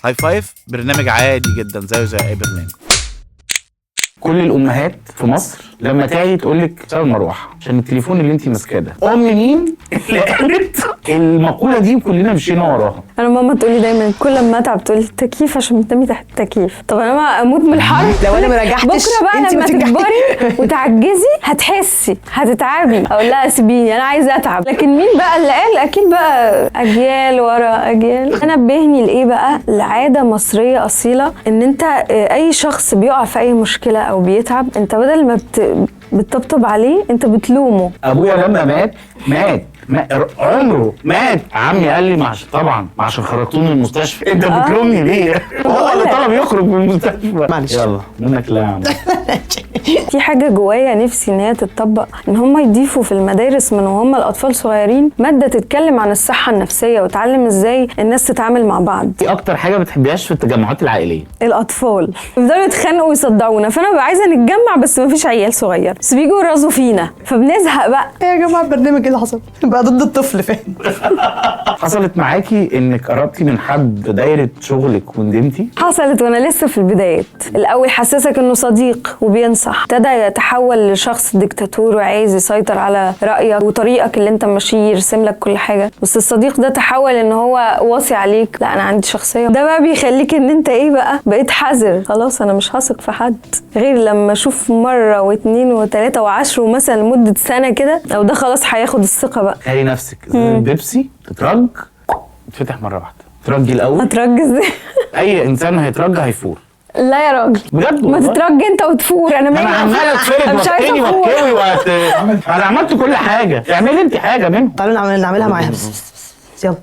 هاي فايف برنامج عادي جدا زيه زي اي برنامج. كل الامهات في مصر لما تعي تقول لك سبب المروحه عشان التليفون اللي انت ماسكاه ده. ام مين اللي قالت المقوله دي وكلنا مشينا وراها؟ انا ماما تقول لي دايما كل ما اتعب تقول لي التكييف عشان بتنامي تحت التكييف. طب انا ما اموت من الحر لو انا ما رجعتش بكره بقى انت لما ما تنجحي. تكبري وتعجزي هتحسي هتتعبي. اقول لها سيبيني انا عايزه اتعب. لكن مين بقى اللي قال؟ اكيد بقى اجيال ورا اجيال. انا بهني لايه بقى؟ لعاده مصريه اصيله ان انت اي شخص بيقع في اي مشكله او بيتعب انت بدل ما بتطبطب عليه انت بتلومه. ابويا لما مات عمره مات. عمي قال لي طبعا عشان خرجتوني من المستشفى. انت بتلومني ليه؟ هو اللي طلب يخرج من المستشفى. معلش يلا منك لا يا عم. في حاجه جوايا نفسي ان هي تتطبق، ان هم يضيفوا في المدارس من وهم الاطفال صغيرين ماده تتكلم عن الصحه النفسيه وتعلم ازاي الناس تتعامل مع بعض. ايه اكتر حاجه ما بتحبيهاش في التجمعات العائليه؟ الاطفال بيفضلوا يتخانقوا ويصدعونا، فانا ببقى عايزه نتجمع بس ما فيش عيال صغير، بس بيجوا يرازوا فينا فبنزهق بقى. يا جماعه البرنامج ايه اللي حصل؟ بقى ضد الطفل فاهم. حصلت معاكي انك قربتي من حد دايره شغلك وندمتي؟ حصلت وانا لسه في البدايات. الاول حسسك انه صديق وبينصح، ابتدى يتحول لشخص ديكتاتور وعايز يسيطر على رايك وطريقك اللي انت ماشيه، يرسم لك كل حاجه. بس الصديق ده تحول ان هو واصي عليك، لا انا عندي شخصيه. ده بقى بيخليك ان انت ايه بقى، بقيت حذر. خلاص انا مش هثق في حد غير لما اشوف مره واثنين وثلاثه وعشر مثلا لمده سنه كده، او ده خلاص هياخد الثقه بقى. تخيلي نفسك زي البيبسي تترج تفتح مره واحده. ترجي الاول. هترج ازاي؟ اي انسان هيترج هيفور. لا يا راجل بجد ما والله. تترج انت وتفور. انا انا عمال اتفرج مش عايزه واتقلي افور. واتكوي انا عملت كل حاجه. اعملي انت حاجه منهم. تعالوا نعملها معاها بس. يلا